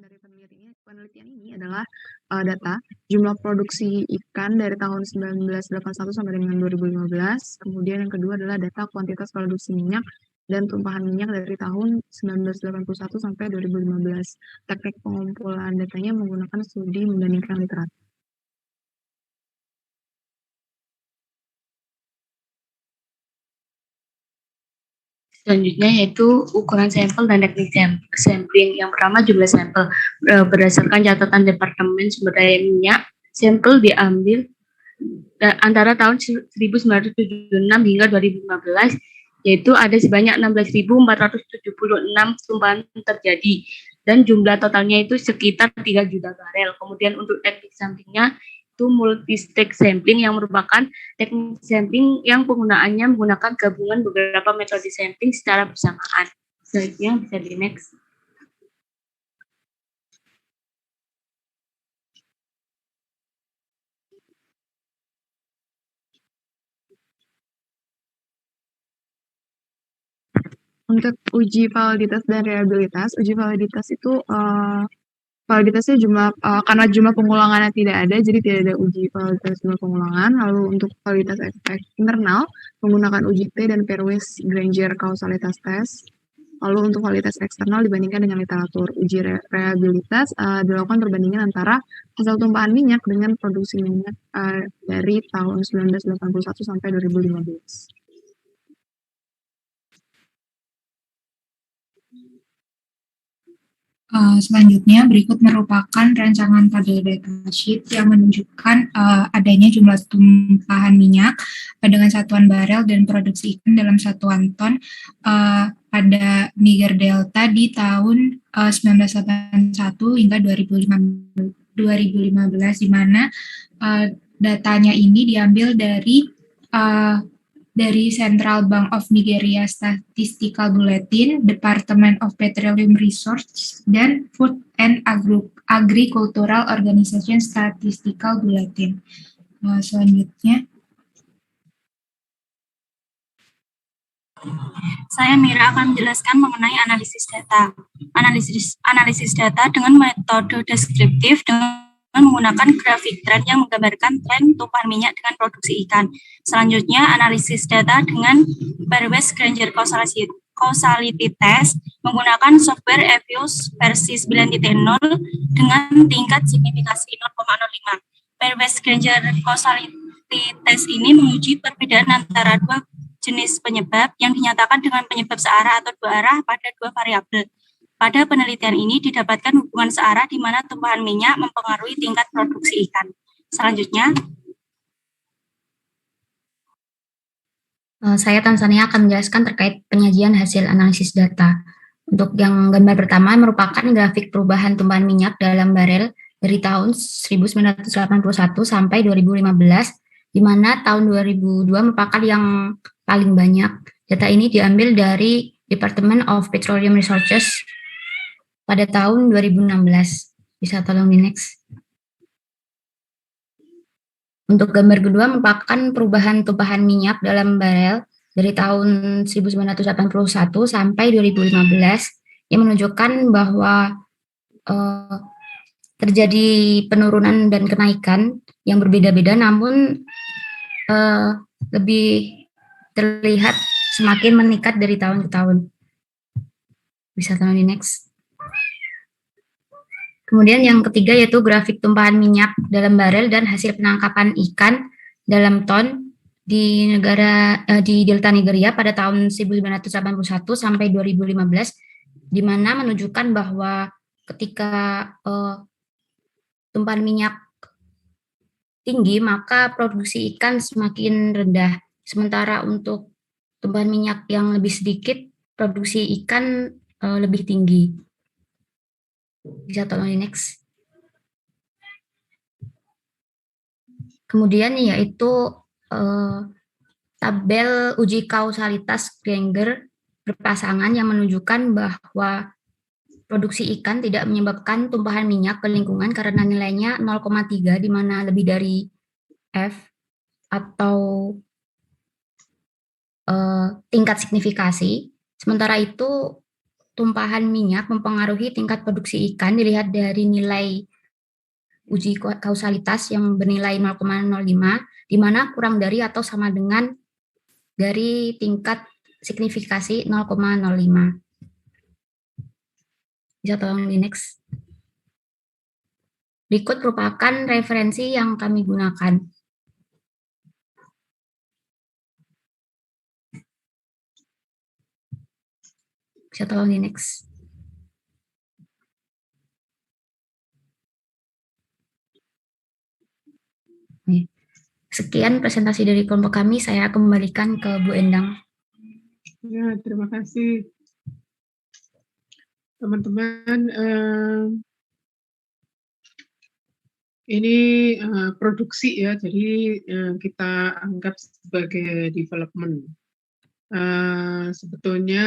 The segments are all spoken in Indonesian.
dari penelitian ini adalah data jumlah produksi ikan dari tahun 1981 sampai dengan 2015. Kemudian yang kedua adalah data kuantitas produksi minyak dan tumpahan minyak dari tahun 1981 sampai 2015. Teknik pengumpulan datanya menggunakan studi membandingkan literatur. Selanjutnya yaitu ukuran sampel dan teknik sampling. Yang pertama jumlah sampel. Berdasarkan catatan Departemen Sumber Daya Minyak, sampel diambil antara tahun 1976 hingga 2015, yaitu ada sebanyak 16.476 tumpahan terjadi, dan jumlah totalnya itu sekitar 3 juta barel. Kemudian untuk teknik samplingnya itu multi-stage sampling, yang merupakan teknik sampling yang penggunaannya menggunakan gabungan beberapa metode sampling secara bersamaan. Selanjutnya bisa di next. Untuk uji validitas dan reliabilitas, uji validitas itu validitasnya karena jumlah pengulangannya tidak ada, jadi tidak ada uji validitas jumlah pengulangan. Lalu untuk validitas internal menggunakan uji T dan Perwis Granger Causalitas Test. Lalu untuk validitas eksternal dibandingkan dengan literatur. Uji reliabilitas dilakukan perbandingan antara hasil tumpahan minyak dengan produksi minyak dari tahun 1981 sampai 2015. Selanjutnya, berikut merupakan rancangan tabel datasheet yang menunjukkan adanya jumlah tumpahan minyak dengan satuan barel dan produksi ikan dalam satuan ton pada Niger Delta di tahun 1981 hingga 2015, di mana datanya ini diambil dari Central Bank of Nigeria Statistical Bulletin, Department of Petroleum Resources, dan Food and Agricultural Organization Statistical Bulletin. Selanjutnya. Saya Mira akan menjelaskan mengenai analisis data. Analisis data dengan metode deskriptif dengan menggunakan grafik tren yang menggambarkan tren tumpahan minyak dengan produksi ikan. Selanjutnya, analisis data dengan Perwis Granger Causality Test menggunakan software EVIUS versi 9.0 dengan tingkat signifikasi 0,05. Perwis Granger Causality Test ini menguji perbedaan antara dua jenis penyebab yang dinyatakan dengan penyebab searah atau dua arah pada dua variabel. Pada penelitian ini didapatkan hubungan searah di mana tumpahan minyak mempengaruhi tingkat produksi ikan. Selanjutnya, saya Tanzania akan menjelaskan terkait penyajian hasil analisis data. Untuk yang gambar pertama merupakan grafik perubahan tumpahan minyak dalam barel dari tahun 1981 sampai 2015, di mana tahun 2002 merupakan yang paling banyak. Data ini diambil dari Department of Petroleum Resources pada tahun 2016. Bisa tolong di next. Untuk gambar kedua merupakan perubahan tumpahan minyak dalam barel dari tahun 1981 sampai 2015, yang menunjukkan bahwa terjadi penurunan dan kenaikan yang berbeda-beda, namun lebih terlihat semakin meningkat dari tahun ke tahun. Bisa tolong di next. Kemudian yang ketiga yaitu grafik tumpahan minyak dalam barel dan hasil penangkapan ikan dalam ton di Delta Nigeria pada tahun 1981 sampai 2015, di mana menunjukkan bahwa ketika tumpahan minyak tinggi maka produksi ikan semakin rendah, sementara untuk tumpahan minyak yang lebih sedikit produksi ikan lebih tinggi. Bisa tolong di next. Kemudian yaitu tabel uji kausalitas Granger berpasangan yang menunjukkan bahwa produksi ikan tidak menyebabkan tumpahan minyak ke lingkungan karena nilainya 0,3, di mana lebih dari F atau tingkat signifikasi. Sementara itu tumpahan minyak mempengaruhi tingkat produksi ikan dilihat dari nilai uji kausalitas yang bernilai 0,05, di mana kurang dari atau sama dengan dari tingkat signifikasi 0,05. Bisa tolong di next. Berikut merupakan referensi yang kami gunakan. Bisa tolong di next. Sekian presentasi dari kelompok kami, saya kembalikan ke Bu Endang. Ya, terima kasih. Teman-teman, ini produksi ya, jadi kita anggap sebagai development. Sebetulnya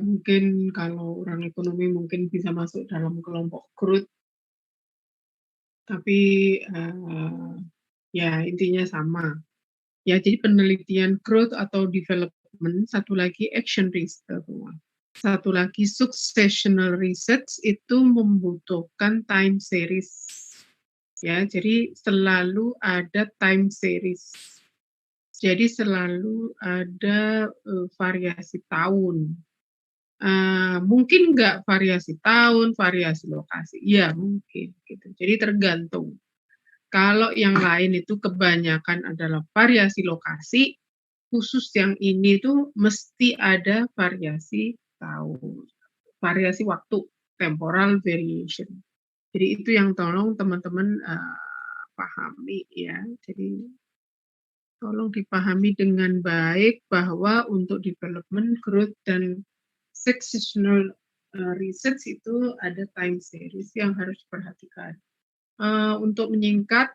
mungkin kalau orang ekonomi mungkin bisa masuk dalam kelompok growth, tapi ya intinya sama. Ya, jadi penelitian growth atau development, satu lagi action research, satu lagi successional research itu membutuhkan time series. Ya, jadi selalu ada time series. Jadi selalu ada variasi tahun. Mungkin nggak variasi tahun, variasi lokasi. Ya, mungkin. Gitu. Jadi tergantung. Kalau yang lain itu kebanyakan adalah variasi lokasi, khusus yang ini tuh mesti ada variasi tahun, variasi waktu, temporal variation. Jadi itu yang tolong teman-teman pahami ya. Jadi tolong dipahami dengan baik bahwa untuk development, growth, dan successional research itu ada time series yang harus diperhatikan. Untuk menyingkat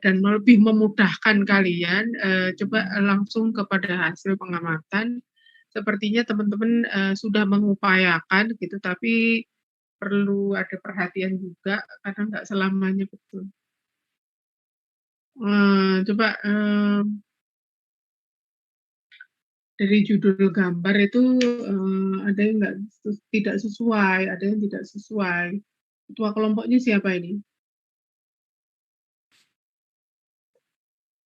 dan lebih memudahkan kalian, coba langsung kepada hasil pengamatan. Sepertinya teman-teman sudah mengupayakan gitu, tapi perlu ada perhatian juga karena nggak selamanya betul. Coba dari judul gambar itu ada yang tidak sesuai, ada yang tidak sesuai. Ketua kelompoknya siapa ini?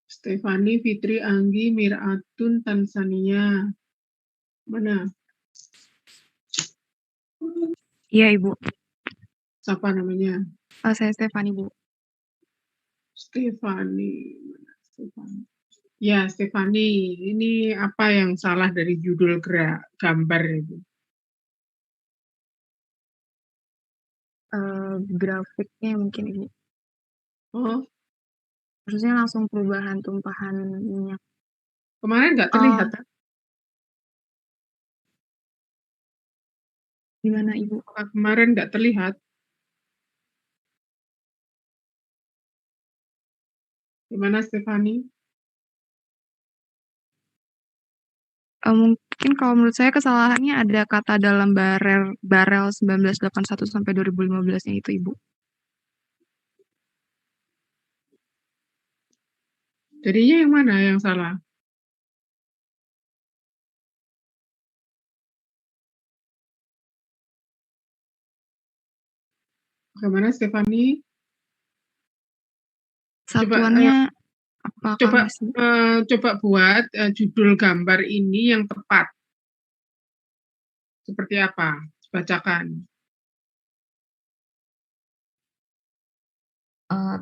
Stefani, Fitri, Anggi, Miratun, Tanzania. Mana? Iya, Ibu. Siapa namanya? Saya Stefani, Bu. Stefani. Ya, Stefani. Ini apa yang salah dari judul gambar itu? Grafiknya mungkin, Ibu. Oh, Harusnya langsung perubahan tumpahan minyak. kemarin nggak terlihat. Gimana, Ibu? Kemarin nggak terlihat. Gimana, Stefani? Mungkin kalau menurut saya kesalahannya ada kata dalam barel 1981 sampai 2015-nya itu, Ibu. Jadinya yang mana yang salah? Bagaimana, Stefani? Satuannya apakah masih? Coba buat judul gambar ini yang tepat. Seperti apa? Bacakan.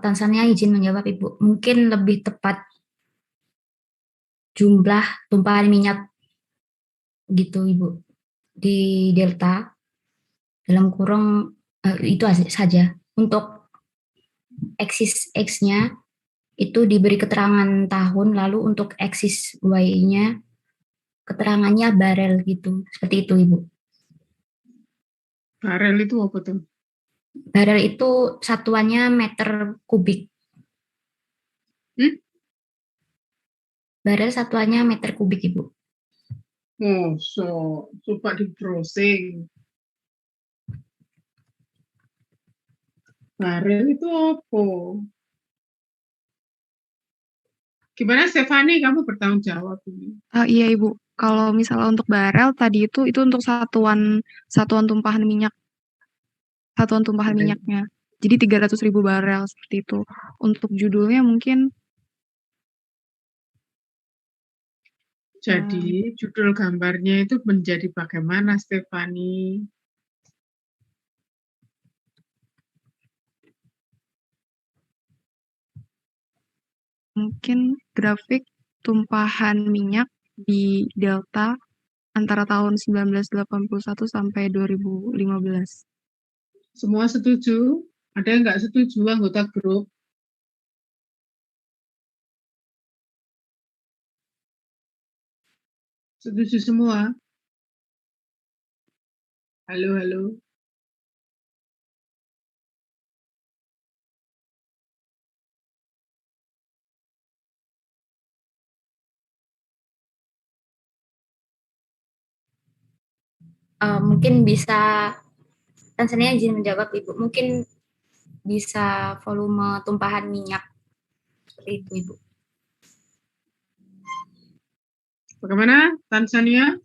Tanzania izin menjawab, Ibu. Mungkin lebih tepat jumlah tumpahan minyak gitu, Ibu. Di delta dalam kurung itu saja. Untuk eksis X-nya itu diberi keterangan tahun, lalu untuk eksis Y-nya keterangannya barel gitu. Seperti itu, Ibu. Barel itu apa tuh? Barel itu satuannya meter kubik. Barel satuannya meter kubik, Ibu. Coba di browsing. Barel itu apa? Gimana, Stefani? Kamu bertanggung jawab ini. Iya, Ibu. Kalau misalnya untuk barel tadi itu untuk satuan tumpahan minyaknya. Jadi 300.000 barel seperti itu. Untuk judulnya mungkin Jadi judul gambarnya itu menjadi bagaimana, Stefani? mungkin grafik tumpahan minyak di Delta antara tahun 1981 sampai 2015. Semua setuju? Ada yang nggak setuju anggota grup? Setuju semua? Halo, halo. Mungkin bisa, dan saya izin menjawab Ibu, mungkin bisa volume tumpahan minyak seperti itu Ibu. Bagaimana, Tanzania?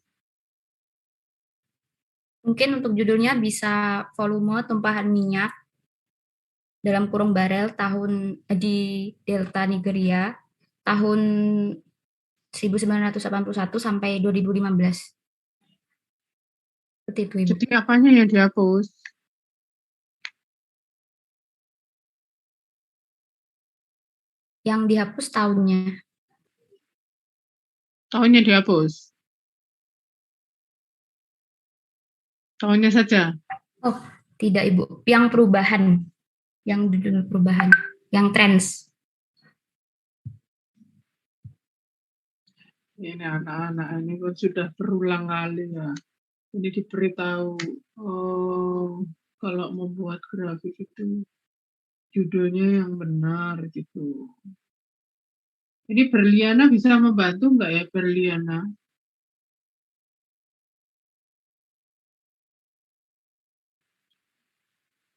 Mungkin untuk judulnya bisa volume tumpahan minyak dalam kurung barel di Delta Nigeria tahun 1981 sampai 2015. Seperti itu Ibu. Jadi apanya yang dihapus? Yang dihapus tahunnya. Tahunnya dihapus? Tahunnya saja? Oh, tidak Ibu. Yang perubahan. Yang judul perubahan. Yang trends. Ini anak-anak ini kan sudah berulang kali ya. Ini diberitahu, oh, kalau membuat grafik itu judulnya yang benar gitu. Ini Berliana bisa membantu nggak ya, Berliana?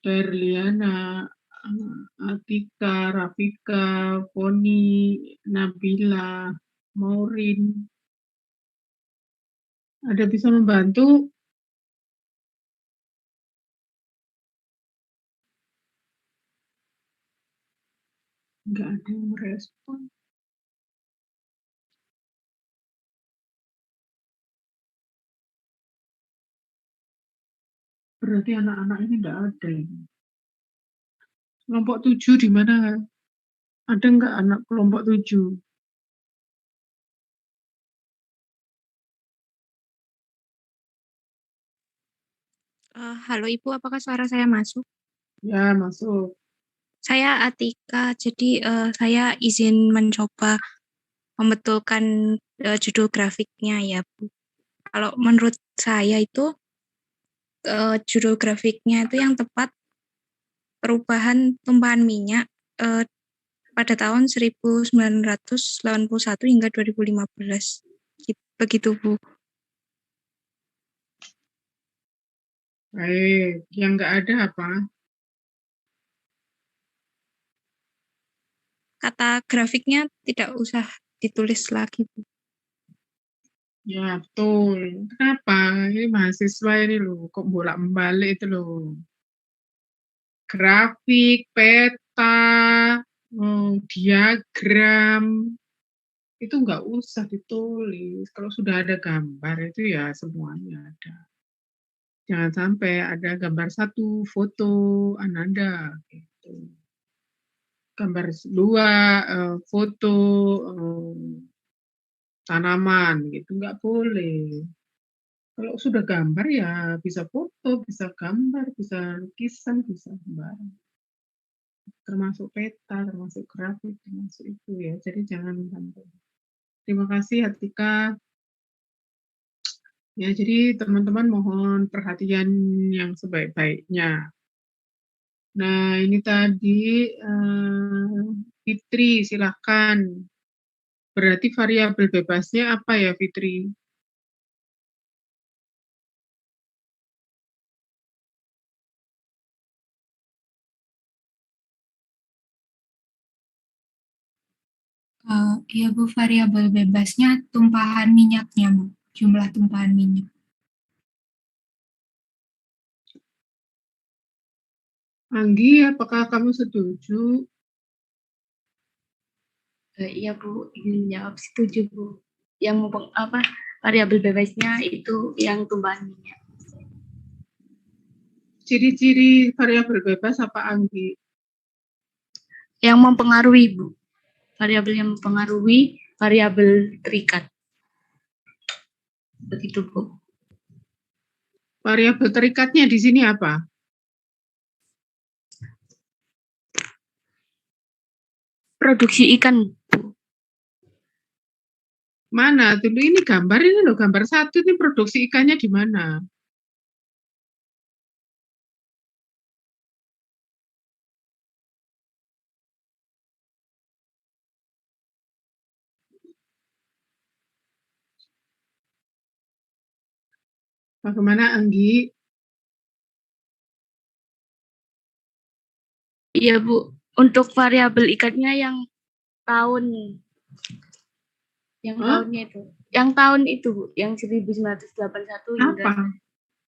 Berliana, Atika, Rafika, Poni, Nabila, Maureen. Ada bisa membantu? Nggak ada yang merespon. Berarti anak-anak ini nggak ada ini. Kelompok 7 di mana? Ada nggak anak kelompok 7? Halo Ibu, apakah suara saya masuk? Ya, masuk. Saya Atika, jadi saya izin mencoba membetulkan judul grafiknya ya Bu. Kalau menurut saya itu judul grafiknya itu yang tepat perubahan tumpahan minyak pada tahun 1981 hingga 2015. Begitu Bu. Baik, yang nggak ada apa? Kata grafiknya tidak usah ditulis lagi Bu. Ya, betul. Kenapa? Ini mahasiswa ini loh, kok bolak-balik itu loh. Grafik, peta, diagram, itu nggak usah ditulis. Kalau sudah ada gambar itu ya semuanya ada. Jangan sampai ada gambar satu, foto, Ananda. Gitu. Gambar dua, foto, tanaman, gitu. Nggak boleh. Kalau sudah gambar ya bisa foto, bisa gambar, bisa lukisan, bisa sembarang. Termasuk peta, termasuk grafik, termasuk itu ya. Jadi jangan sampai. Terima kasih Atika. Ya, jadi teman-teman mohon perhatian yang sebaik-baiknya. Nah, ini tadi Fitri, silahkan. Berarti variabel bebasnya apa ya, Fitri? Iya Bu, variabel bebasnya tumpahan minyaknya Bu. jumlah tumpahan minyak. Anggi, apakah kamu setuju? Iya Bu, ingin jawab setuju Bu. Yang variabel bebasnya itu yang tumpahan minyak. Ciri-ciri variabel bebas apa, Anggi? Yang mempengaruhi Bu. Variabel yang mempengaruhi variabel terikat. Begitu Bu. Variabel terikatnya di sini apa? Produksi ikan Bu. Mana? Dulu ini gambar ini loh, gambar 1 ini produksi ikannya di mana? Bagaimana, Anggi? Iya Bu, untuk variabel ikatnya yang tahun. Yang Hah? tahunnya itu. Yang tahun itu Bu, yang 1981 hingga Apa?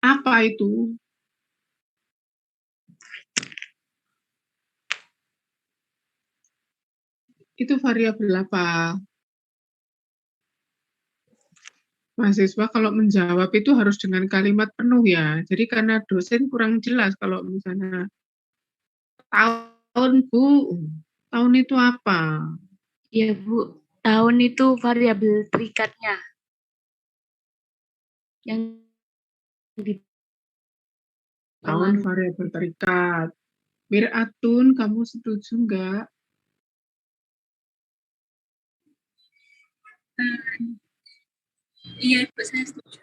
Apa itu? Itu variabel apa? Mahasiswa kalau menjawab itu harus dengan kalimat penuh ya. Jadi karena dosen kurang jelas kalau misalnya tahun, Bu. Tahun itu apa? Iya Bu, tahun itu variabel terikatnya. Yang Tahun dipengaruhi. variabel terikat. Miratun, kamu setuju enggak? Iya, Ibu, saya setuju.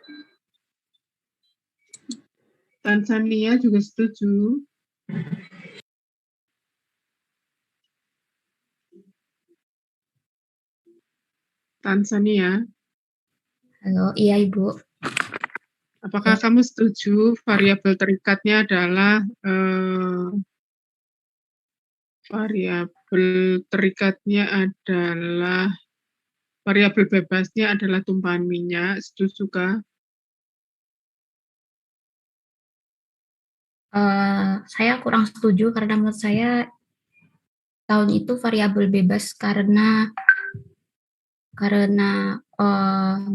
Tanzania juga setuju. Tanzania, Halo, iya Ibu. apakah kamu setuju variabel terikatnya adalah variabel bebasnya adalah tumpahan minyak? Setuju kah? Saya kurang setuju karena menurut saya tahun itu variabel bebas karena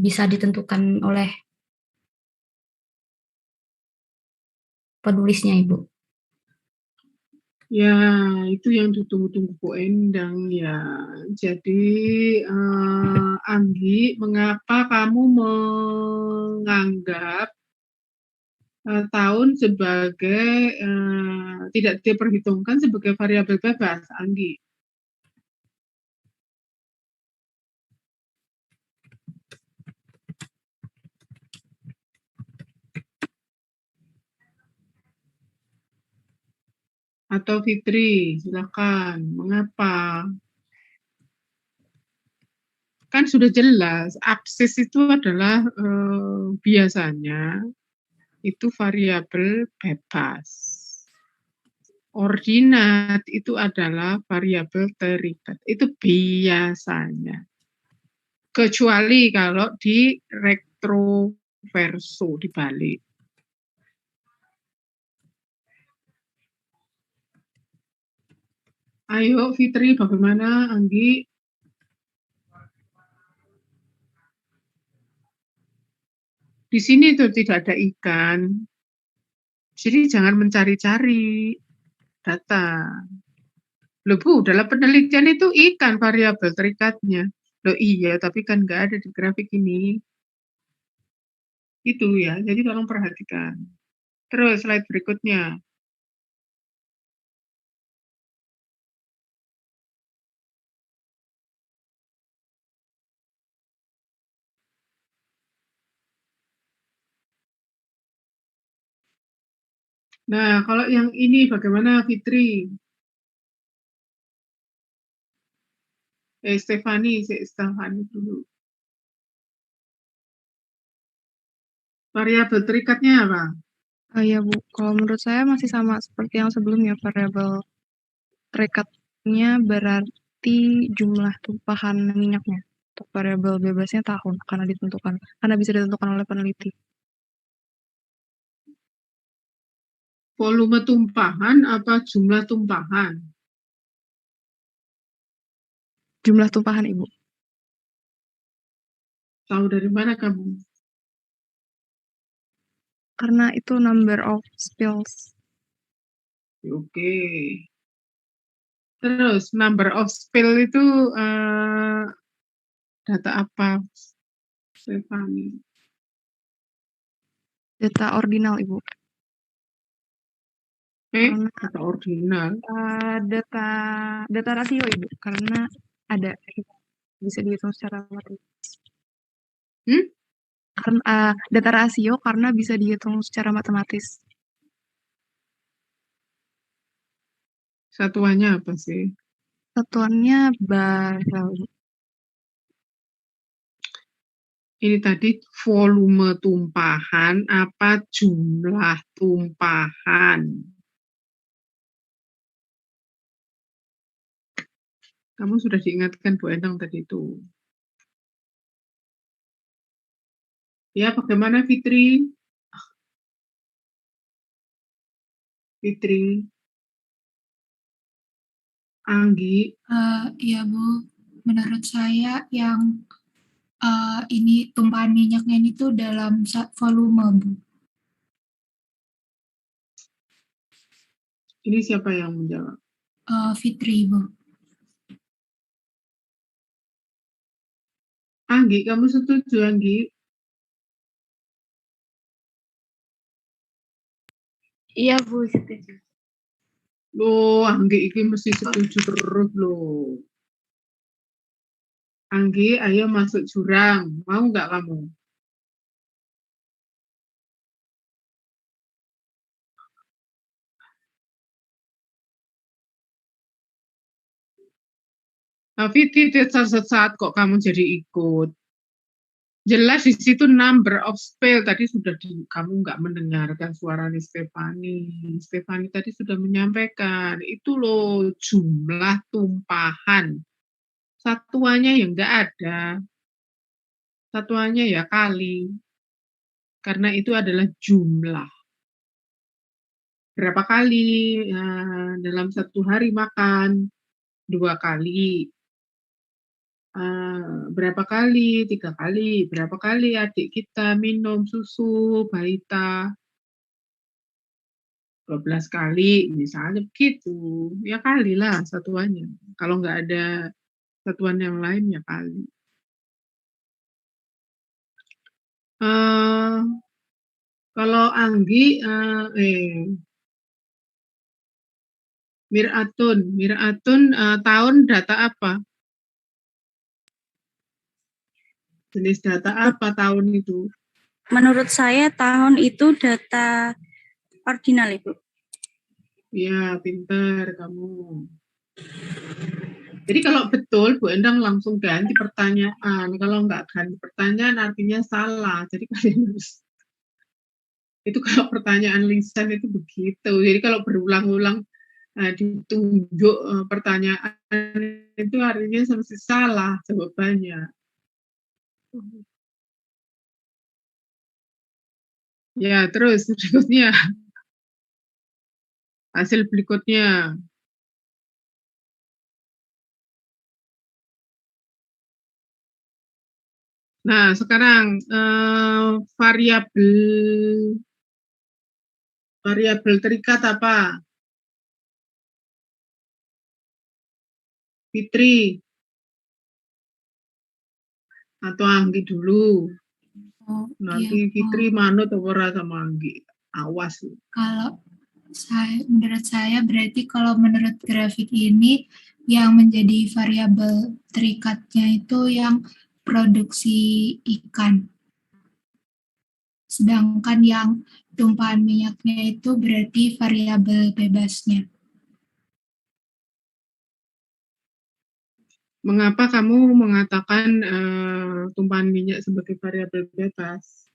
bisa ditentukan oleh penulisnya Ibu. Ya, itu yang ditunggu-tunggu Bu Endang ya. Jadi, Anggi, mengapa kamu menganggap tahun sebagai tidak diperhitungkan sebagai variabel bebas, Anggi? Atau Fitri, silakan. Mengapa? Kan sudah jelas, absis itu adalah biasanya itu variabel bebas. Ordinat itu adalah variabel terikat. Itu biasanya. Kecuali kalau di retroverso, dibalik. Ayo Fitri, bagaimana Anggi? Di sini itu tidak ada ikan. Jadi jangan mencari-cari data. Loh Bu, dalam penelitian itu ikan variabel terikatnya. Loh iya, tapi kan nggak ada di grafik ini. Itu ya, jadi tolong perhatikan. Terus slide berikutnya. Nah, kalau yang ini bagaimana Fitri? Stefani dulu. Variabel terikatnya apa? Ya Bu, kalau menurut saya masih sama seperti yang sebelumnya, variabel terikatnya berarti jumlah tumpahan minyaknya. Untuk variabel bebasnya tahun karena bisa ditentukan oleh peneliti. Volume tumpahan apa jumlah tumpahan? Jumlah tumpahan, Ibu. Tahu dari mana kamu? Karena itu number of spills. Oke. Terus number of spill itu data apa, Stefani? Data ordinal, Ibu. Karena Data ordinal. data rasio, Ibu. Karena ada bisa dihitung secara matematis. Karena data rasio karena bisa dihitung secara matematis. Satuannya apa sih? Satuannya barel. Ini tadi volume tumpahan apa jumlah tumpahan? Kamu sudah diingatkan Bu Endang tadi itu. Ya, bagaimana Fitri? Fitri? Anggi? Iya Bu, menurut saya yang ini tumpahan minyaknya ini tuh dalam volume Bu. Ini siapa yang menjawab? Fitri Bu. Anggi, kamu setuju Anggi? Iya Bu, setuju. Loh, Anggi ini mesti setuju terus loh. Anggi, ayo masuk jurang. Mau nggak kamu? Tapi tidak sesat kok kamu jadi ikut. Jelas di situ number of spill tadi sudah kamu nggak mendengarkan suara Stefani. Stefani tadi sudah menyampaikan itu loh jumlah tumpahan. Satuannya yang nggak ada. Satuannya ya kali. Karena itu adalah jumlah. Berapa kali dalam satu hari makan? 2 kali. Berapa kali? 3 kali. Berapa kali adik kita minum susu balita? 12 kali, misalnya begitu. Ya kalilah satuannya. Kalau nggak ada satuan yang lain, ya kali. Kalau Anggi, Miratun tahun data apa? Jenis data apa tahun itu? Menurut saya tahun itu data ordinal, Ibu. Ya, pintar kamu. Jadi kalau betul, Bu Endang langsung ganti pertanyaan. Kalau nggak ganti pertanyaan, artinya salah. Jadi kalian harus... Itu kalau pertanyaan lisan itu begitu. Jadi kalau berulang-ulang ditunjuk pertanyaan itu artinya mesti salah jawabannya. Ya, terus berikutnya. Hasil berikutnya. Nah, sekarang variabel terikat apa? Fitri atau Anggi dulu. Nanti Fitri manut ora sama Anggi. Awas. Kalau menurut saya berarti kalau menurut grafik ini yang menjadi variabel terikatnya itu yang produksi ikan. Sedangkan yang tumpahan minyaknya itu berarti variabel bebasnya. Mengapa kamu mengatakan tumpahan minyak sebagai variabel bebas?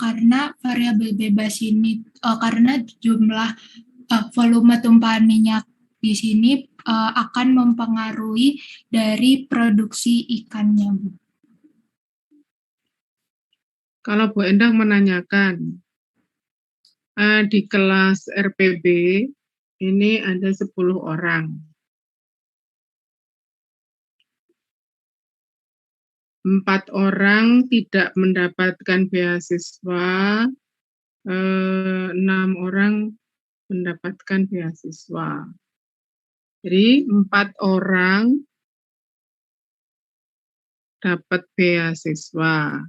Karena variabel bebas ini, karena jumlah volume tumpahan minyak di sini akan mempengaruhi dari produksi ikannya, Bu? Kalau Bu Endang menanyakan, di kelas RPB ini ada 10 orang. 4 orang tidak mendapatkan beasiswa, 6 orang mendapatkan beasiswa. Jadi 4 orang dapat beasiswa.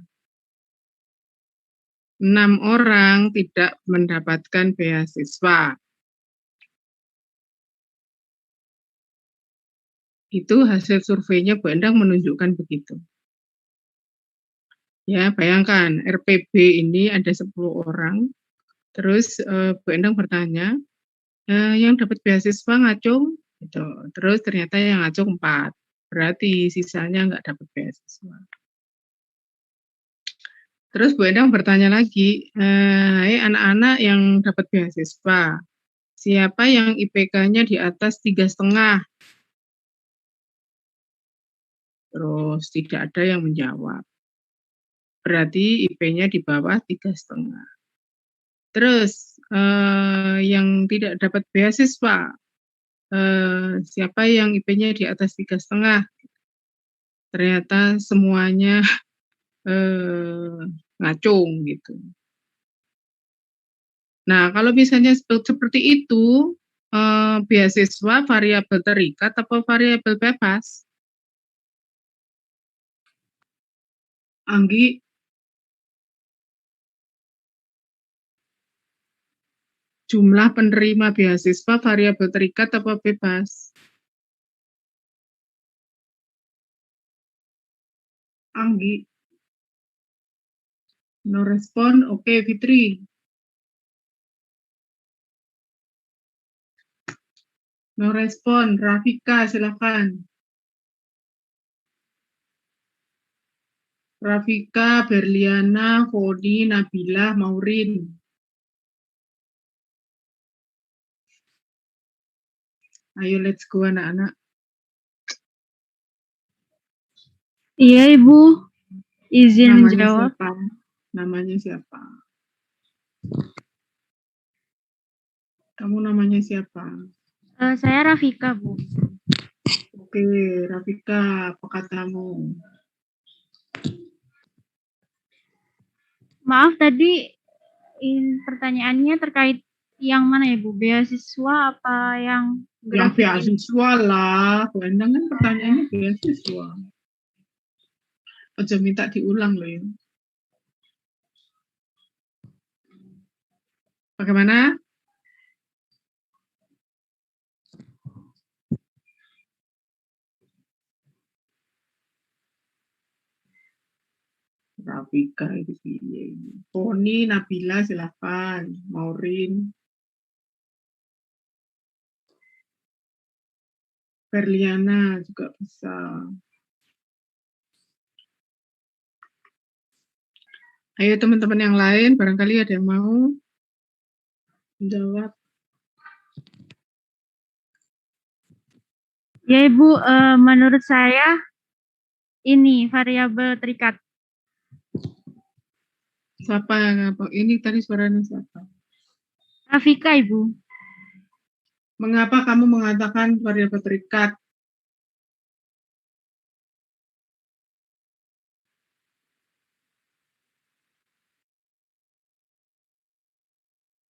6 orang tidak mendapatkan beasiswa. Itu hasil surveinya Bu Endang menunjukkan begitu. Ya, bayangkan RPB ini ada 10 orang, terus Bu Endang bertanya, yang dapat beasiswa ngacung, gitu. Terus ternyata yang ngacung 4, berarti sisanya nggak dapat beasiswa. Terus Bu Endang bertanya lagi, hai anak-anak yang dapat beasiswa, siapa yang IPK-nya di atas 3,5? Terus tidak ada yang menjawab. Berarti IP-nya di bawah 3,5. Terus yang tidak dapat beasiswa, siapa yang IP-nya di atas 3,5? Ternyata semuanya ngacung gitu. Nah, kalau misalnya seperti itu, beasiswa variabel terikat atau variabel bebas? Anggi? Jumlah penerima beasiswa variabel terikat atau bebas? Anggi? No respon, oke Fitri. No respon, Rafika silakan. Rafika, Berliana, Foni, Nabila, Maurin. Ayo let's go anak-anak. Iya Ibu, izin Namanya menjawab. siapa? Namanya siapa? Kamu namanya siapa? Saya Rafika Bu. Oke, Rafika, apa katamu? Maaf tadi pertanyaannya terkait yang mana ya Bu? Beasiswa apa yang Yang grafik ini? beasiswa lah. Bu Endang kan pertanyaannya beasiswa. Aja minta diulang loh ya. Bagaimana? Rafika itu piye. Poni, Nabila silakan. Maurin. Berliana juga bisa. Ayo teman-teman yang lain, barangkali ada yang mau menjawab. Ya Ibu, menurut saya ini variabel terikat. Siapa yang apa? Ini tadi suaranya siapa? Rafika Ibu. Mengapa kamu mengatakan variabel terikat?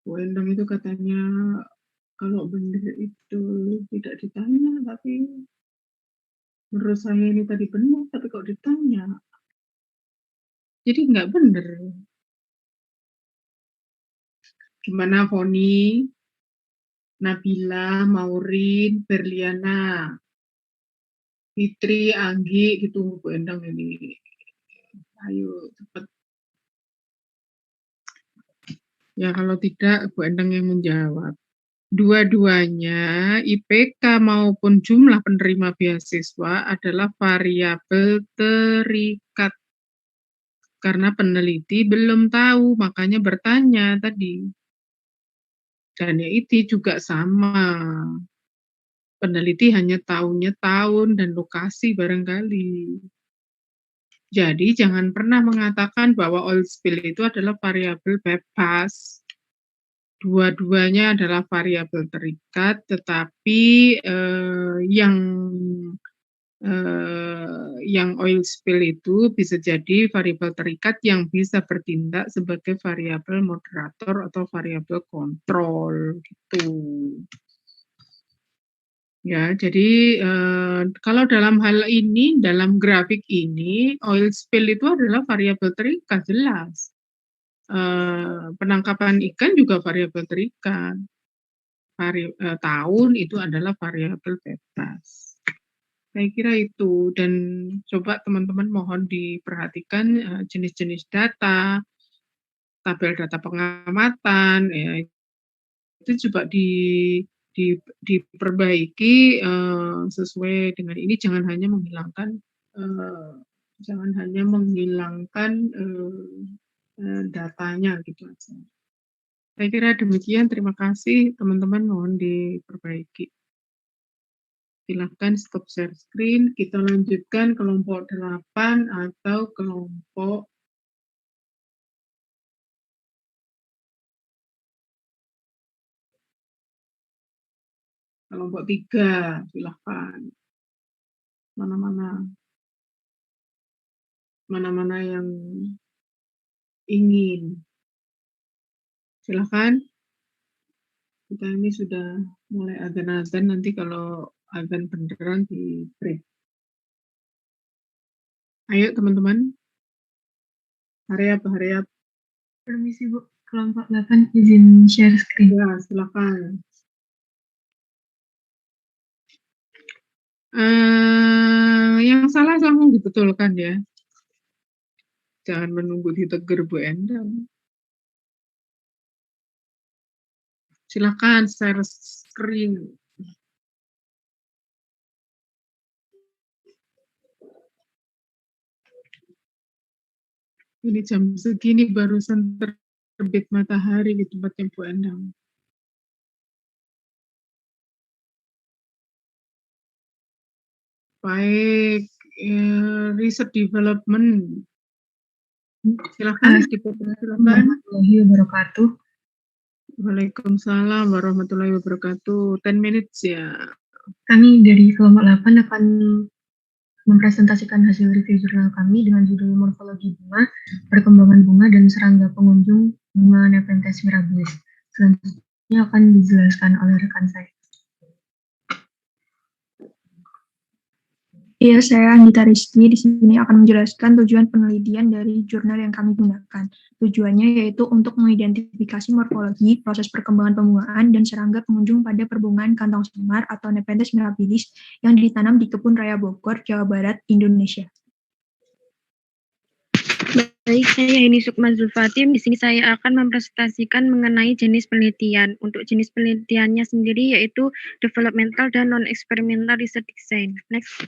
Bu Endang itu katanya kalau benar itu tidak ditanya, tapi menurut saya ini tadi benar, tapi kok ditanya. Jadi nggak benar. Gimana Foni, Nabila, Maurin, Berliana, Fitri, Anggi, gitu Bu Endang ini. Ayo cepat. Ya kalau tidak Bu Endang yang menjawab. Dua-duanya IPK maupun jumlah penerima beasiswa adalah variabel terikat. Karena peneliti belum tahu, makanya bertanya tadi. Dan ya itu juga sama. Peneliti hanya tahunya tahun dan lokasi barangkali. Jadi jangan pernah mengatakan bahwa oil spill itu adalah variabel bebas. Dua-duanya adalah variabel terikat, tetapi yang oil spill itu bisa jadi variabel terikat yang bisa bertindak sebagai variabel moderator atau variabel kontrol gitu. Ya, jadi kalau dalam hal ini, dalam grafik ini, oil spill itu adalah variabel terikat, jelas. Penangkapan ikan juga variabel terikat. Tahun itu adalah variabel bebas. Saya kira itu, dan coba teman-teman mohon diperhatikan jenis-jenis data, tabel data pengamatan, ya, itu coba diperbaiki sesuai dengan ini, jangan hanya menghilangkan datanya gitu aja. Saya kira demikian, terima kasih teman-teman, mohon diperbaiki. Silahkan stop share screen, kita lanjutkan kelompok 8 atau kelompok kelompok 3, silahkan. Mana-mana yang ingin. Silahkan. Kita ini sudah mulai azan-azan, nanti kalau azan beneran di break. Ayo teman-teman. Hurry up. Permisi Bu, kelompok 8 izin share screen. Ya, silahkan. Yang salah langsung dibetulkan ya. Jangan menunggu ditegur Bu Endang. Silakan share screen. Ini jam segini barusan terbit matahari di tempatnya Bu Endang. Baik, research development. Silakan, silakan. Warahmatullahi wabarakatuh. Waalaikumsalam warahmatullahi wabarakatuh. 10 minutes ya. Kami dari kelompok 8 akan mempresentasikan hasil review jurnal kami dengan judul Morfologi Bunga, Perkembangan Bunga dan Serangga Pengunjung Bunga Nepenthes mirabilis. Selanjutnya akan dijelaskan oleh rekan saya. Iya, saya Anita Rizky. Di sini akan menjelaskan tujuan penelitian dari jurnal yang kami gunakan. Tujuannya yaitu untuk mengidentifikasi morfologi, proses perkembangan pembungaan, dan serangga pengunjung pada perbungaan kantong semar atau Nepenthes mirabilis yang ditanam di Kebun Raya Bogor, Jawa Barat, Indonesia. Baik, saya Heni Sukma Zulfatim. Di sini saya akan mempresentasikan mengenai jenis penelitian. Untuk jenis penelitiannya sendiri yaitu developmental dan non-experimental research design. Next.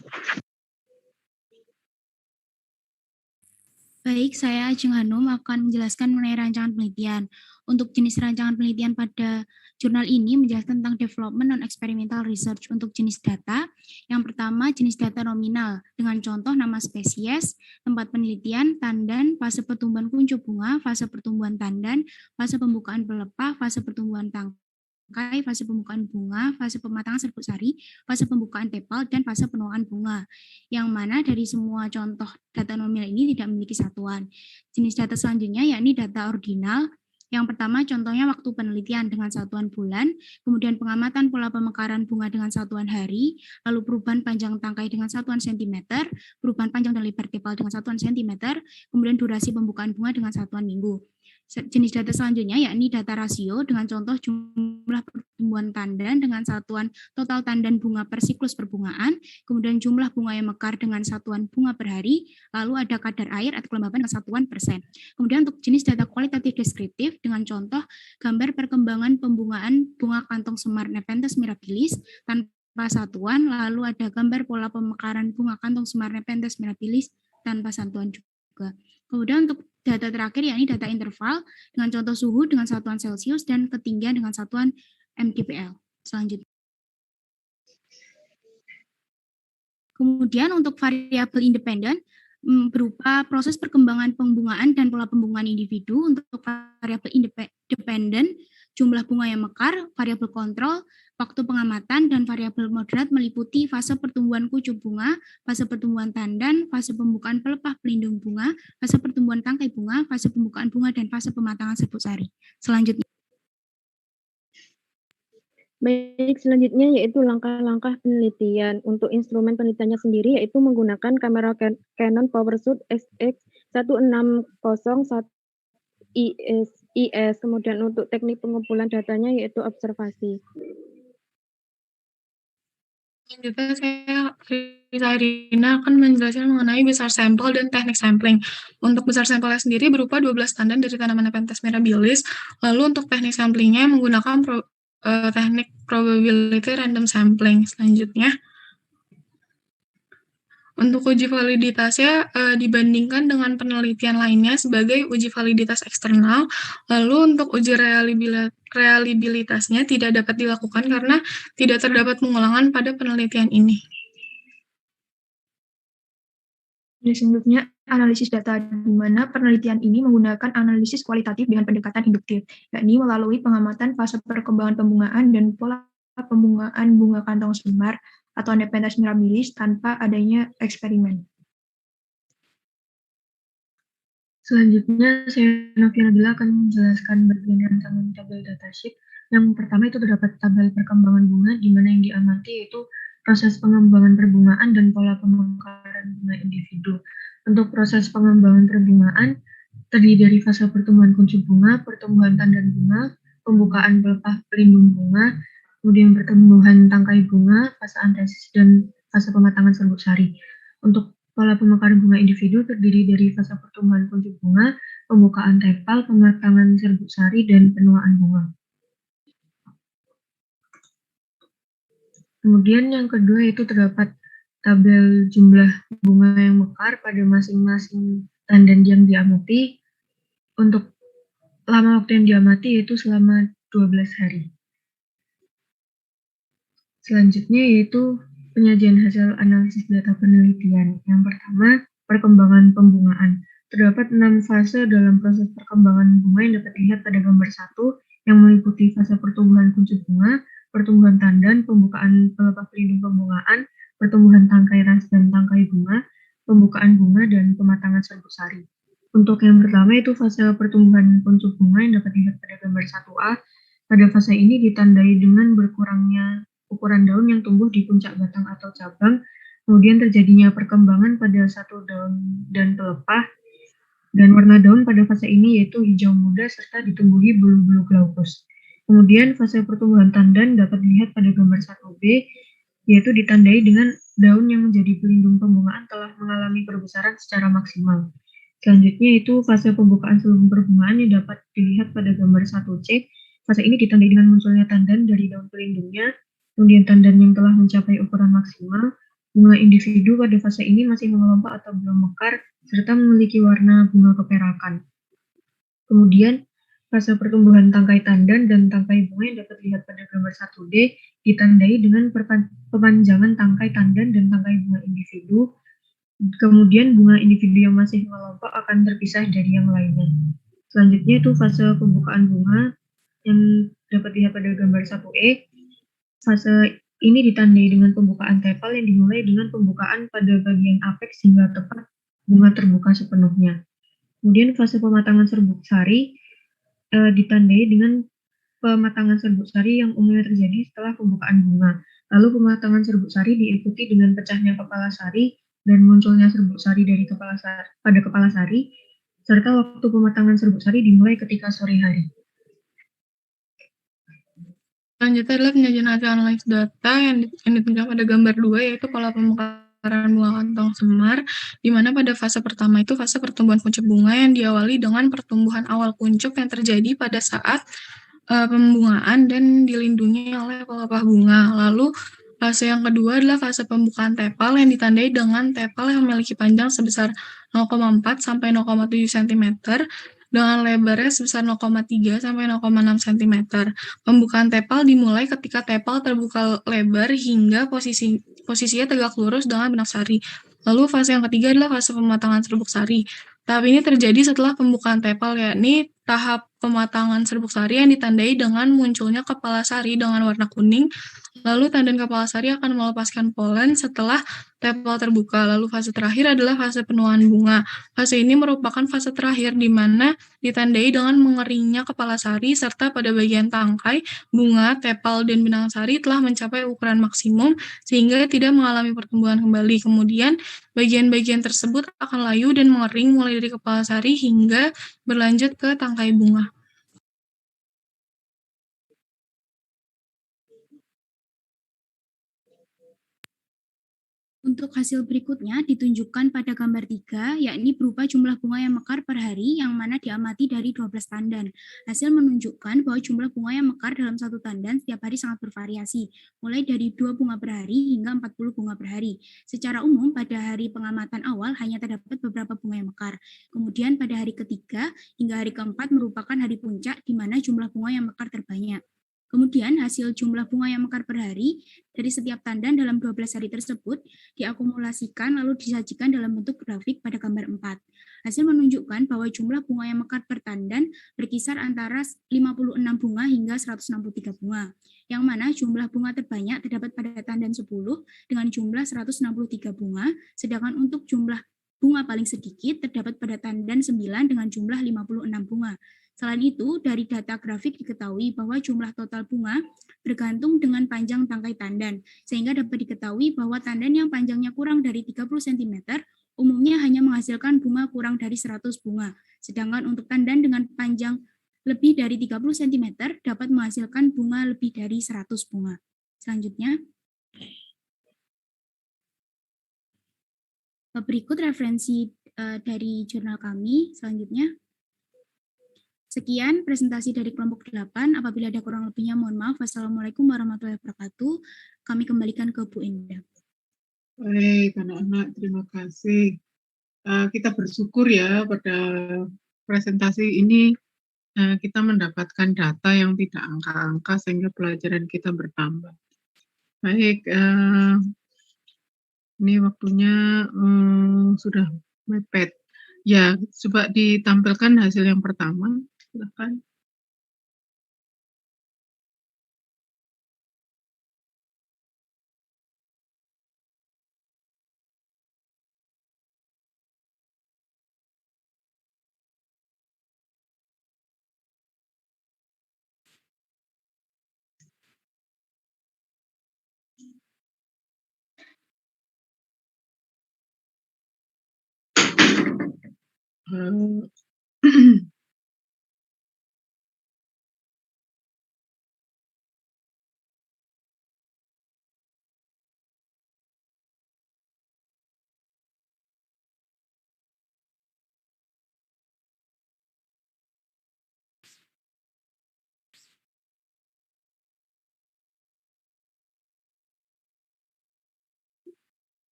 Baik, saya Ajeng Hanum akan menjelaskan mengenai rancangan penelitian. Untuk jenis rancangan penelitian pada jurnal ini menjelaskan tentang development non-experimental research. Untuk jenis data, yang pertama jenis data nominal dengan contoh nama spesies, tempat penelitian, tandan, fase pertumbuhan kuncup bunga, fase pertumbuhan tandan, fase pembukaan pelepah, fase pertumbuhan tangkai, fase pembukaan bunga, fase pematangan serbuk sari, fase pembukaan tepal, dan fase penuaan bunga. Yang mana dari semua contoh data nominal ini tidak memiliki satuan. Jenis data selanjutnya yakni data ordinal. Yang pertama contohnya waktu penelitian dengan satuan bulan, kemudian pengamatan pola pemekaran bunga dengan satuan hari, lalu perubahan panjang tangkai dengan satuan sentimeter, perubahan panjang dan lebar tepal dengan satuan sentimeter, kemudian durasi pembukaan bunga dengan satuan minggu. Jenis data selanjutnya yakni data rasio dengan contoh jumlah pertumbuhan tandan dengan satuan total tandan bunga per siklus perbungaan, kemudian jumlah bunga yang mekar dengan satuan bunga per hari, lalu ada kadar air atau kelembaban dengan satuan persen. Kemudian untuk jenis data kualitatif deskriptif dengan contoh gambar perkembangan pembungaan bunga kantong semar Nepenthes mirabilis tanpa satuan, lalu ada gambar pola pemekaran bunga kantong semar Nepenthes mirabilis tanpa satuan juga. Kemudian untuk data terakhir yakni data interval dengan contoh suhu dengan satuan Celcius dan ketinggian dengan satuan mdpl. Selanjutnya. Kemudian untuk variabel independen berupa proses perkembangan pembungaan dan pola pembungaan individu. Untuk variabel independen, jumlah bunga yang mekar, variabel kontrol, waktu pengamatan, dan variabel moderat meliputi fase pertumbuhan kucu bunga, fase pertumbuhan tandan, fase pembukaan pelepah pelindung bunga, fase pertumbuhan tangkai bunga, fase pembukaan bunga, dan fase pematangan serbuk sari. Selanjutnya. Baik, selanjutnya yaitu langkah-langkah penelitian. Untuk instrumen penelitiannya sendiri yaitu menggunakan kamera Canon PowerShoot SX1601 IS. Kemudian untuk teknik pengumpulan datanya yaitu observasi. Selanjutnya saya Risa Irina akan menjelaskan mengenai besar sampel dan teknik sampling. Untuk besar sampelnya sendiri berupa 12 tandan dari tanaman Nepenthes mirabilis. Lalu untuk teknik samplingnya menggunakan teknik probability random sampling. Selanjutnya, untuk uji validitasnya dibandingkan dengan penelitian lainnya sebagai uji validitas eksternal. Lalu untuk uji reliabilitasnya tidak dapat dilakukan karena tidak terdapat pengulangan pada penelitian ini. Selanjutnya, analisis data, di mana penelitian ini menggunakan analisis kualitatif dengan pendekatan induktif, yakni melalui pengamatan fase perkembangan pembungaan dan pola pembungaan bunga kantong semar atau Nepenthes mirabilis tanpa adanya eksperimen. Selanjutnya, saya Novia Nabila akan menjelaskan bagian rancangan tabel datasheet. Yang pertama itu terdapat tabel perkembangan bunga, di mana yang diamati yaitu proses pengembangan perbungaan dan pola pemekaran bunga individu. Untuk proses pengembangan perbungaan terdiri dari fase pertumbuhan kuncup bunga, pertumbuhan tandan bunga, pembukaan pelepah pelindung bunga, kemudian pertumbuhan tangkai bunga, fase antesis, dan fase pematangan serbuk sari. Untuk pola pemekaran bunga individu terdiri dari fase pertumbuhan kuncup bunga, pembukaan tepal, pematangan serbuk sari, dan penuaan bunga. Kemudian yang kedua itu terdapat tabel jumlah bunga yang mekar pada masing-masing tandan yang diamati. Untuk lama waktu yang diamati yaitu selama 12 hari. Selanjutnya yaitu penyajian hasil analisis data penelitian. Yang pertama, perkembangan pembungaan. Terdapat 6 fase dalam proses perkembangan bunga yang dapat dilihat pada gambar 1 yang meliputi fase pertumbuhan kuncup bunga, pertumbuhan tandan, pembukaan pelepah pelindung pembungaan, pertumbuhan tangkai ras dan tangkai bunga, pembukaan bunga, dan pematangan serbuk sari. Untuk yang pertama itu fase pertumbuhan kuncup bunga yang dapat dilihat pada gambar 1A. Pada fase ini ditandai dengan berkurangnya ukuran daun yang tumbuh di puncak batang atau cabang, kemudian terjadinya perkembangan pada satu daun dan pelepah, dan warna daun pada fase ini yaitu hijau muda serta ditumbuhi bulu-bulu glaucus. Kemudian fase pertumbuhan tandan dapat dilihat pada gambar 1B, yaitu ditandai dengan daun yang menjadi pelindung pembungaan telah mengalami perbesaran secara maksimal. Selanjutnya itu fase pembukaan selubung perbungaan yang dapat dilihat pada gambar 1C. Fase ini ditandai dengan munculnya tandan dari daun pelindungnya, kemudian tandan yang telah mencapai ukuran maksimal. Bunga individu pada fase ini masih mengelompok atau belum mekar, serta memiliki warna bunga keperakan. Kemudian fase pertumbuhan tangkai tandan dan tangkai bunga yang dapat dilihat pada gambar 1D ditandai dengan pemanjangan tangkai tandan dan tangkai bunga individu. Kemudian bunga individu yang masih mengelompok akan terpisah dari yang lainnya. Selanjutnya itu fase pembukaan bunga yang dapat dilihat pada gambar 1E. Fase ini ditandai dengan pembukaan tepal yang dimulai dengan pembukaan pada bagian apeks hingga tepat bunga terbuka sepenuhnya. Kemudian fase pematangan serbuk sari ditandai dengan pematangan serbuk sari yang umumnya terjadi setelah pembukaan bunga. Lalu pematangan serbuk sari diikuti dengan pecahnya kepala sari dan munculnya serbuk sari dari kepala sari, serta waktu pematangan serbuk sari dimulai ketika sore hari. Selanjutnya adalah penyajian hasil analisis data yang ditunjukkan pada gambar 2, yaitu pola pemekaran bunga kantong semar, di mana pada fase pertama itu fase pertumbuhan kuncup bunga yang diawali dengan pertumbuhan awal kuncup yang terjadi pada saat pembungaan dan dilindungi oleh pelepah bunga. Lalu fase yang kedua adalah fase pembukaan tepal yang ditandai dengan tepal yang memiliki panjang sebesar 0,4 sampai 0,7 cm dengan lebarnya sebesar 0,3 sampai 0,6 cm. Pembukaan tepal dimulai ketika tepal terbuka lebar hingga posisi posisinya tegak lurus dengan benang sari. Lalu fase yang ketiga adalah fase pematangan serbuk sari. Tahap ini terjadi setelah pembukaan tepal, yakni tahap pematangan serbuk sari yang ditandai dengan munculnya kepala sari dengan warna kuning. Lalu tandan kepala sari akan melepaskan polen setelah tepal terbuka. Lalu fase terakhir adalah fase penuaan bunga. Fase ini merupakan fase terakhir di mana ditandai dengan mengeringnya kepala sari serta pada bagian tangkai, bunga, tepal, dan benang sari telah mencapai ukuran maksimum sehingga tidak mengalami pertumbuhan kembali. Kemudian bagian-bagian tersebut akan layu dan mengering mulai dari kepala sari hingga berlanjut ke tangkai bunga. Untuk hasil berikutnya ditunjukkan pada gambar 3, yakni berupa jumlah bunga yang mekar per hari yang mana diamati dari 12 tandan. Hasil menunjukkan bahwa jumlah bunga yang mekar dalam satu tandan setiap hari sangat bervariasi, mulai dari 2 bunga per hari hingga 40 bunga per hari. Secara umum, pada hari pengamatan awal hanya terdapat beberapa bunga yang mekar. Kemudian pada hari ketiga hingga hari keempat merupakan hari puncak di mana jumlah bunga yang mekar terbanyak. Kemudian hasil jumlah bunga yang mekar per hari dari setiap tandan dalam 12 hari tersebut diakumulasikan lalu disajikan dalam bentuk grafik pada gambar 4. Hasil menunjukkan bahwa jumlah bunga yang mekar per tandan berkisar antara 56 bunga hingga 163 bunga, yang mana jumlah bunga terbanyak terdapat pada tandan 10 dengan jumlah 163 bunga, sedangkan untuk jumlah bunga paling sedikit terdapat pada tandan 9 dengan jumlah 56 bunga. Selain itu, dari data grafik diketahui bahwa jumlah total bunga bergantung dengan panjang tangkai tandan, sehingga dapat diketahui bahwa tandan yang panjangnya kurang dari 30 cm umumnya hanya menghasilkan bunga kurang dari 100 bunga, sedangkan untuk tandan dengan panjang lebih dari 30 cm dapat menghasilkan bunga lebih dari 100 bunga. Selanjutnya, berikut referensi dari jurnal kami. Selanjutnya, sekian presentasi dari kelompok 8. Apabila ada kurang lebihnya, mohon maaf. Wassalamualaikum warahmatullahi wabarakatuh. Kami kembalikan ke Bu Endah. Baik, anak-anak, terima kasih. Kita bersyukur ya pada presentasi ini kita mendapatkan data yang tidak angka-angka sehingga pelajaran kita bertambah. Baik, ini waktunya sudah mepet. Ya, coba ditampilkan hasil yang pertama. Silakan.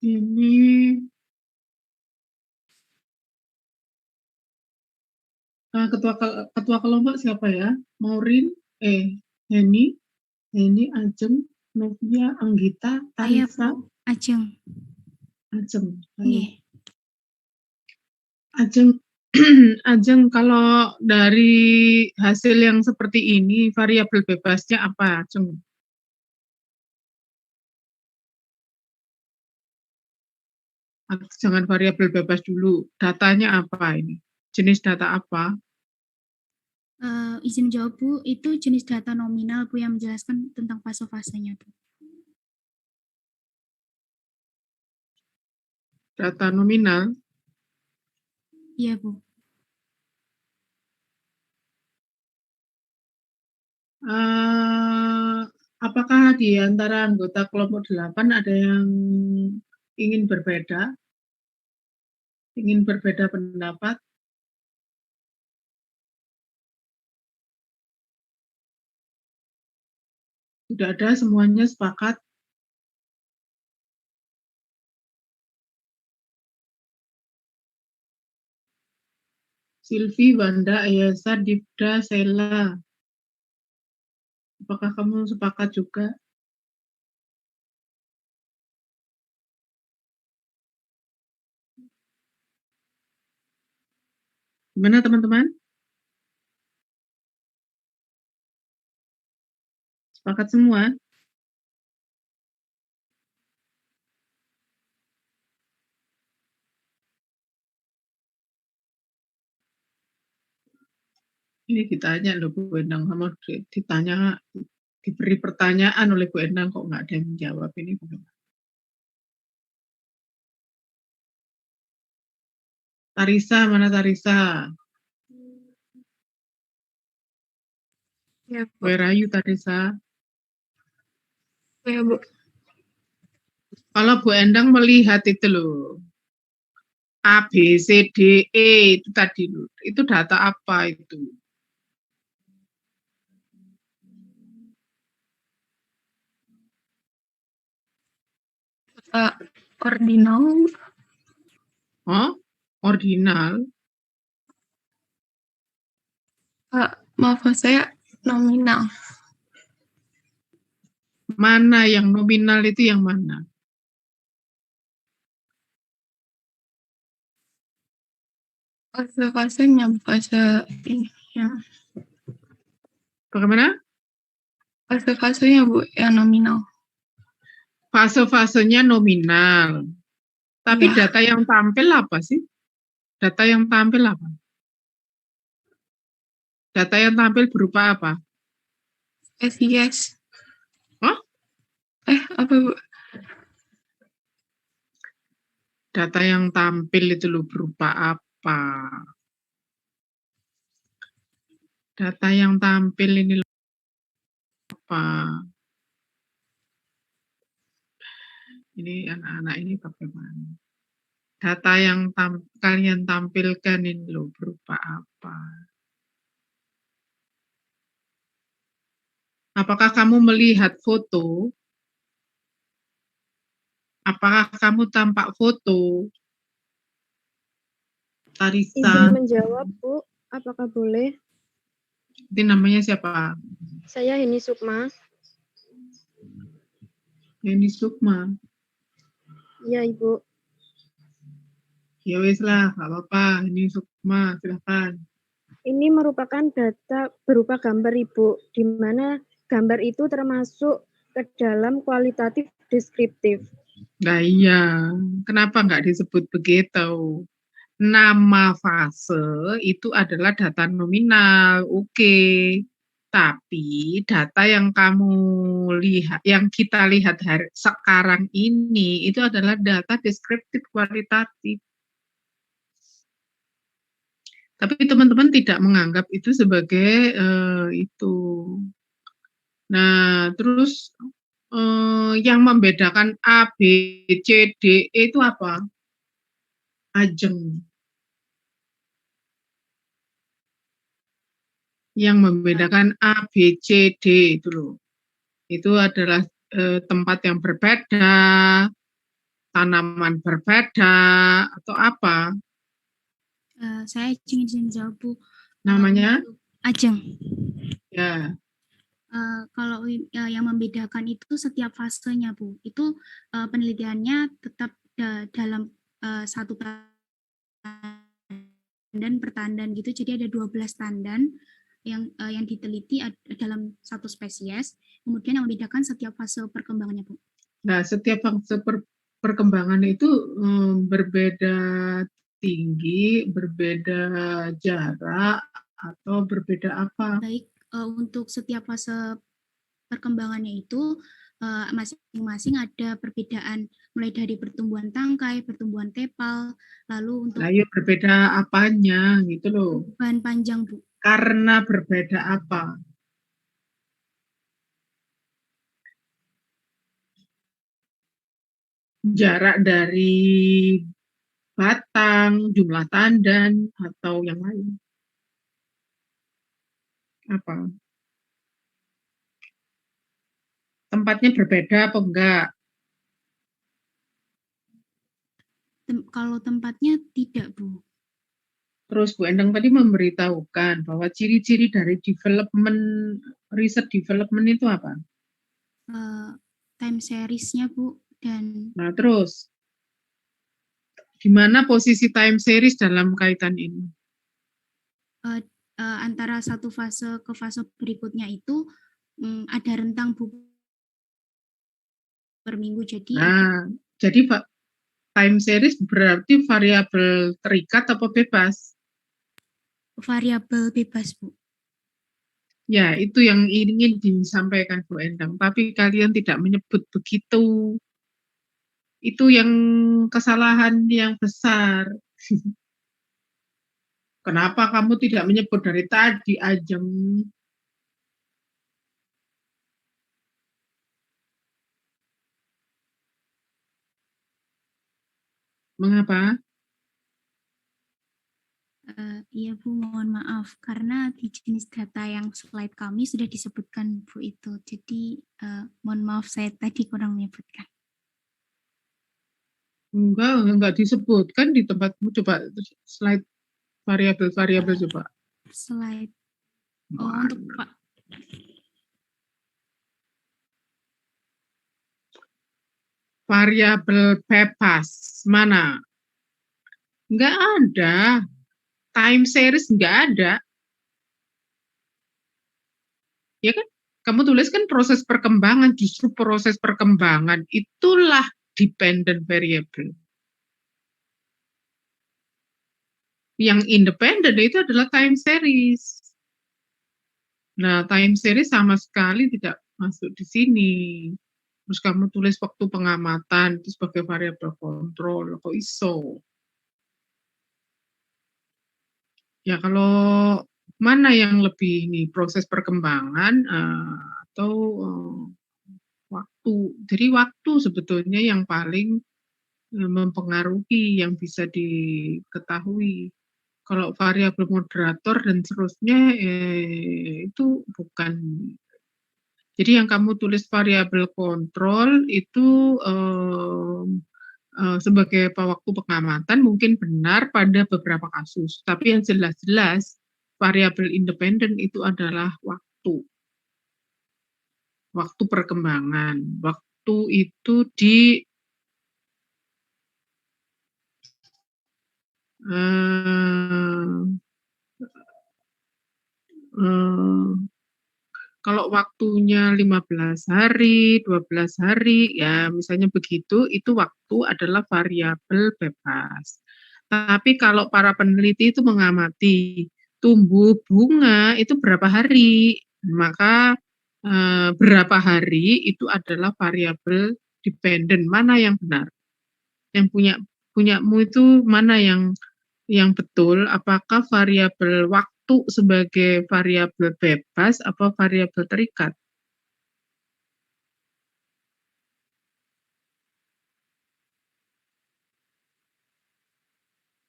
Ini ketua kelompok siapa ya? Maureen, Heni, Ajeng, Novia, Anggita, Tarisa. Ajeng. Ajeng, Ajeng, kalau dari hasil yang seperti ini, variabel bebasnya apa, Ajeng? Jangan variabel bebas dulu. Datanya apa ini? Jenis data apa? Izin jawab, Bu. Itu jenis data nominal, Bu, yang menjelaskan tentang fase-fasenya, Bu. Data nominal? Iya, Bu. Apakah di antara anggota kelompok 8 ada yang ingin berbeda? Ingin berbeda pendapat? Tidak ada, semuanya sepakat. Silvi, Wanda, Ayasa, Dibda, Sela. Apakah kamu sepakat juga? Gimana teman-teman? Sepakat semua? Ini ditanya loh Bu Endang, sama ditanya, diberi pertanyaan oleh Bu Endang kok nggak ada yang menjawab ini bagaimana? Tarisa, mana Tarisa? Ya, Bu. Where are you Tarisa? Ya, Bu. Kalau Bu Endang melihat itu loh, A, B, C, D, E itu tadi loh, itu data apa itu? Ordinal. Oh, ordinal. Maaf saya nominal. Mana yang nominal itu yang mana? Fase-fasenya, fase ini ya. Bagaimana? Fase-fasenya Bu, yang nominal. Fase-fasenya nominal. Tapi Ya. data yang tampil apa sih? Data yang tampil apa? Data yang tampil berupa apa? Yes. Oh? Apa Bu? Data yang tampil itu loh berupa apa? Data yang tampil ini loh apa? Ini anak-anak ini bagaimana? Data yang kalian tampilkan ini loh berupa apa? Apakah kamu melihat foto? Apakah kamu tampak foto? Tarisa. Izin menjawab, Bu. Apakah boleh? Itu namanya siapa? Saya Heni Sukma. Heni Sukma. Iya, Ibu. Ya wes lah, nggak apa-apa. Heni Sukma, silahkan. Ini merupakan data berupa gambar, Ibu, di mana gambar itu termasuk ke dalam kualitatif deskriptif. Nah iya, kenapa nggak disebut begitu? Nama fase itu adalah data nominal, oke. Tapi data yang kamu lihat, yang kita lihat sekarang ini, itu adalah data deskriptif kualitatif. Tapi teman-teman tidak menganggap itu sebagai itu. Nah, terus yang membedakan A, B, C, D, E itu apa? Ajeng. Yang membedakan A, B, C, D itu loh. Itu adalah tempat yang berbeda, tanaman berbeda, atau apa? Saya ingin menjawab, Bu. Namanya? Ajeng. Ya. Kalau yang membedakan itu setiap fasenya, Bu. Itu penelitiannya tetap dalam satu tandan per tandan gitu. Jadi ada 12 tandan yang diteliti dalam satu spesies. Kemudian yang membedakan setiap fase perkembangannya, Bu. Nah, setiap fase perkembangan itu berbeda tinggi, berbeda jarak, atau berbeda apa? Baik, untuk setiap fase perkembangannya itu masing-masing ada perbedaan mulai dari pertumbuhan tangkai, pertumbuhan tepal, lalu untuk ya berbeda apanya gitu loh. Bahan panjang, Bu. Karena berbeda apa? Jarak dari batang, jumlah tandan, atau yang lain? Apa? Tempatnya berbeda apa enggak? Kalau tempatnya tidak, Bu. Terus Bu Endang tadi memberitahukan bahwa ciri-ciri dari riset development itu apa? Time series-nya, Bu. Dan Nah, terus di mana posisi time series dalam kaitan ini? antara satu fase ke fase berikutnya itu ada rentang per minggu. Jadi jadi time series berarti variabel terikat apa bebas? Variabel bebas, Bu. Ya, itu yang ingin disampaikan Bu Endang. Tapi kalian tidak menyebut begitu. Itu yang kesalahan yang besar. Kenapa kamu tidak menyebut dari tadi, Ajeng? Mengapa? Iya Bu, mohon maaf karena di jenis data yang slide kami sudah disebutkan Bu itu. Jadi mohon maaf saya tadi kurang menyebutkan. Enggak disebutkan di tempatmu. Coba slide variabel-variabel coba. Slide. Untuk Pak. Variabel bebas mana? Enggak ada. Time series enggak ada. Ya kan? Kamu tulis kan proses perkembangan, justru proses perkembangan itulah dependent variable. Yang independen itu adalah time series. Nah, time series sama sekali tidak masuk di sini. Terus kamu tulis waktu pengamatan itu sebagai variabel kontrol, kok iso? Ya kalau mana yang lebih ini proses perkembangan atau waktu? Jadi waktu sebetulnya yang paling mempengaruhi yang bisa diketahui. Kalau variabel moderator dan seterusnya itu bukan. Jadi yang kamu tulis variabel kontrol itu sebagai waktu pengamatan mungkin benar pada beberapa kasus, tapi yang jelas-jelas variabel independen itu adalah waktu perkembangan. Waktu itu kalau waktunya 15 hari, 12 hari, ya misalnya begitu, itu waktu adalah variabel bebas. Tapi kalau para peneliti itu mengamati tumbuh bunga itu berapa hari, maka berapa hari itu adalah variabel dependent. Mana yang benar? Yang punyamu itu mana yang betul? Apakah variabel waktu sebagai variabel bebas atau variabel terikat?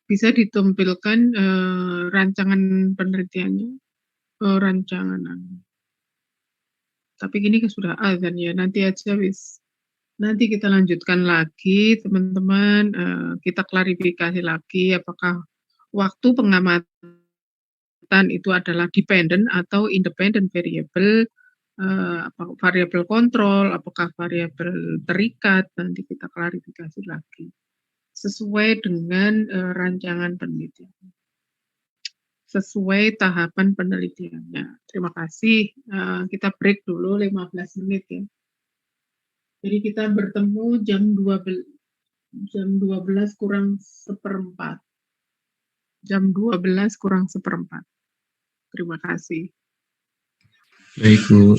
Bisa ditampilkan rancangan penelitiannya, rancangan. Tapi ini sudah azan ya, nanti aja wis. Nanti kita lanjutkan lagi, teman-teman. Kita klarifikasi lagi apakah waktu pengamatan itu adalah dependent atau independent variable, variabel kontrol, apakah variabel terikat, nanti kita klarifikasi lagi. Sesuai dengan rancangan penelitian. Sesuai tahapan penelitiannya. Terima kasih. Kita break dulu 15 menit ya. Jadi kita bertemu jam 12 kurang seperempat. Jam 12 kurang seperempat. Terima kasih. Baik, Bu.